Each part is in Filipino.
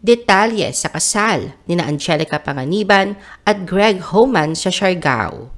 Detalye sa kasal nina Angelica Panganiban at Greg Homan sa Siargao.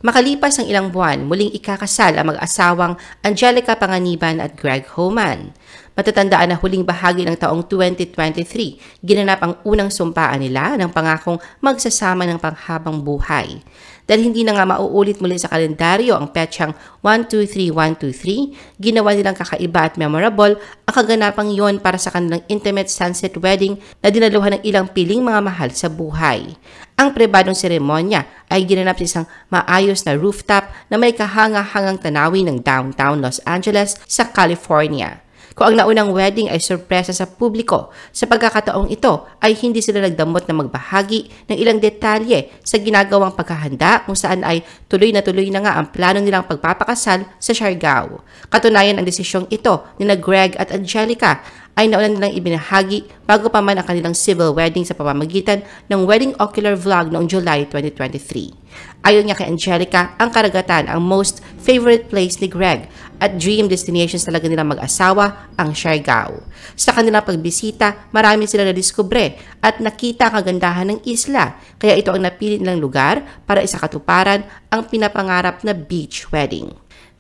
Makalipas ang ilang buwan, muling ikakasal ang mag-asawang Angelica Panganiban at Greg Homan. Matatandaan na huling bahagi ng taong 2023, ginanap ang unang sumpaan nila ng pangakong magsasama ng panghabang buhay. Dahil hindi na nga mauulit muli sa kalendaryo ang petsang 123-123, ginawa nilang kakaiba at memorable ang kaganapang yon para sa kanilang intimate sunset wedding na dinaluhan ng ilang piling mga mahal sa buhay. Ang pribadong seremonya ay ginanap sa isang maayos na rooftop na may kahanga-hangang tanawin ng downtown Los Angeles sa California. Kung ang naunang wedding ay sorpresa sa publiko, sa pagkakataong ito ay hindi sila nagdamot na magbahagi ng ilang detalye sa ginagawang paghahanda kung saan ay tuloy na nga ang plano nilang pagpapakasal sa Siargao. Katunayan ang desisyong ito ni Greg at Angelica ay nauna nilang ibinahagi bago pa man ang kanilang civil wedding sa pamamagitan ng wedding ocular vlog noong July 2023. Ayon niya kay Angelica, ang karagatan ang most favorite place ni Greg at dream destinations talaga nilang mag-asawa ang Siargao. Sa kanilang pagbisita, marami sila nadiskubre at nakita ang kagandahan ng isla, kaya ito ang napili nilang lugar para isakatuparan ang pinapangarap na beach wedding.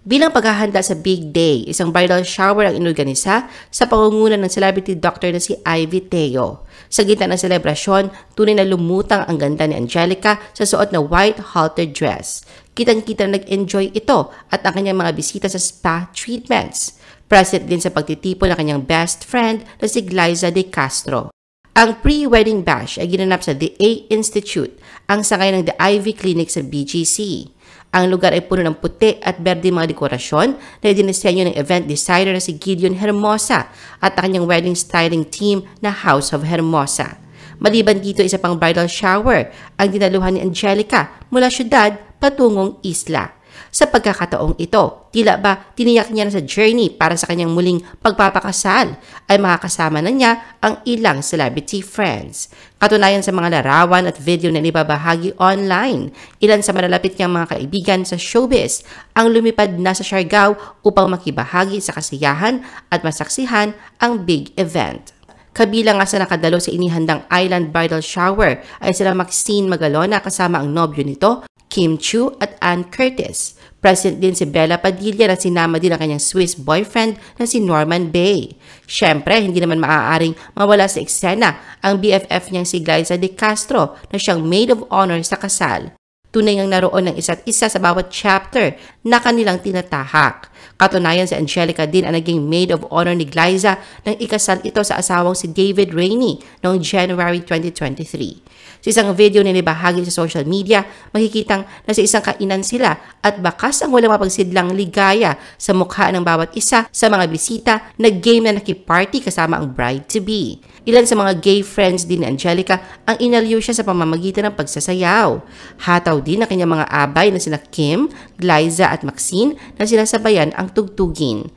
Bilang paghahanda sa big day, isang bridal shower ang inorganisa sa pangunguna ng celebrity doctor na si Ivy Teo. Sa gitna ng selebrasyon, tunay na lumutang ang ganda ni Angelica sa suot na white halter dress. Kitang-kita na nag-enjoy ito at ang kanyang mga bisita sa spa treatments. Present din sa pagtitipon ng kanyang best friend na si Glyza De Castro. Ang pre-wedding bash ay ginanap sa The A Institute, ang sangay ng The Ivy Clinic sa BGC. Ang lugar ay puno ng puti at berde mga dekorasyon na dinisenyo ng event designer na si Gideon Hermosa at ang kanyang wedding styling team na House of Hermosa. Maliban dito, isa pang bridal shower ang dinaluhan ni Angelica mula syudad patungong isla. Sa pagkakataong ito, tila ba tiniyak niya na sa journey para sa kanyang muling pagpapakasal ay makakasama na niya ang ilang celebrity friends. Katunayan sa mga larawan at video na ibabahagi online, ilan sa malalapit niyang mga kaibigan sa showbiz ang lumipad na sa Siargao upang makibahagi sa kasiyahan at masaksihan ang big event. Kabilang nga sa nakadalo sa inihandang island bridal shower ay sila Maxine Magalona kasama ang nobyo nito, Kim Chiu at Ann Curtis. Present din si Bella Padilla na sinama din ang kanyang Swiss boyfriend na si Norman Bay. Siyempre, hindi naman maaaring mawala sa eksena ang BFF niyang si Glyza De Castro na siyang maid of honor sa kasal. Tunay ngang naroon ng isa't isa sa bawat chapter na kanilang tinatahak. Katunayan si Angelica din ang naging maid of honor ni Glyza nang ikasal ito sa asawang si David Rainey noong January 2023. Sa isang video na nibahagi sa social media, makikitang nasa isang kainan sila at bakas ang walang mapagsidlang ligaya sa mukha ng bawat isa sa mga bisita na game na nakiparty kasama ang bride-to-be. Ilan sa mga gay friends din ni Angelica ang inaliw siya sa pamamagitan ng pagsasayaw. Hataw din ang kanyang mga abay na sina Kim, Glyza at Maxine na sinasabayan ang tugtugin.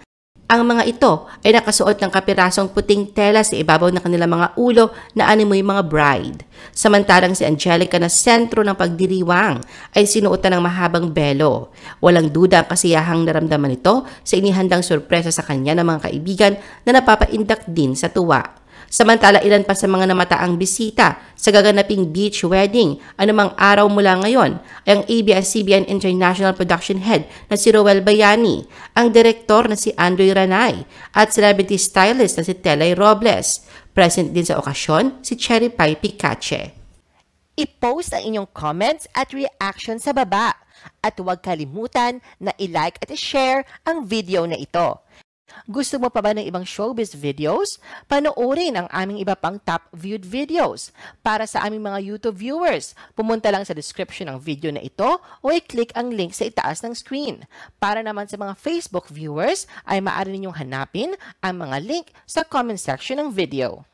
Ang mga ito ay nakasuot ng kapirasong puting tela sa ibabaw ng kanilang mga ulo na animoy mga bride. Samantalang si Angelica na sentro ng pagdiriwang ay sinuotan ng mahabang belo. Walang duda ang kasiyahang naramdaman nito sa inihandang sorpresa sa kanya ng mga kaibigan na napapaindak din sa tuwa. Samantala, ilan pa sa mga namataang bisita sa gaganaping beach wedding anumang araw mula ngayon ay ang ABS-CBN International Production Head na si Roel Bayani, ang direktor na si Andoy Ranay at celebrity stylist na si Telay Robles. Present din sa okasyon si Cherry Pie Picache. I-post ang inyong comments at reaction sa baba at huwag kalimutan na i-like at i-share ang video na ito. Gusto mo pa ba ng ibang showbiz videos? Panoorin ang aming iba pang top viewed videos. Para sa aming mga YouTube viewers, pumunta lang sa description ng video na ito o i-click ang link sa itaas ng screen. Para naman sa mga Facebook viewers, ay maaari ninyong hanapin ang mga link sa comment section ng video.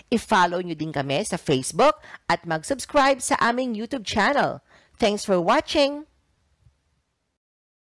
I-follow nyo din kami sa Facebook at mag-subscribe sa aming YouTube channel. Thanks for watching!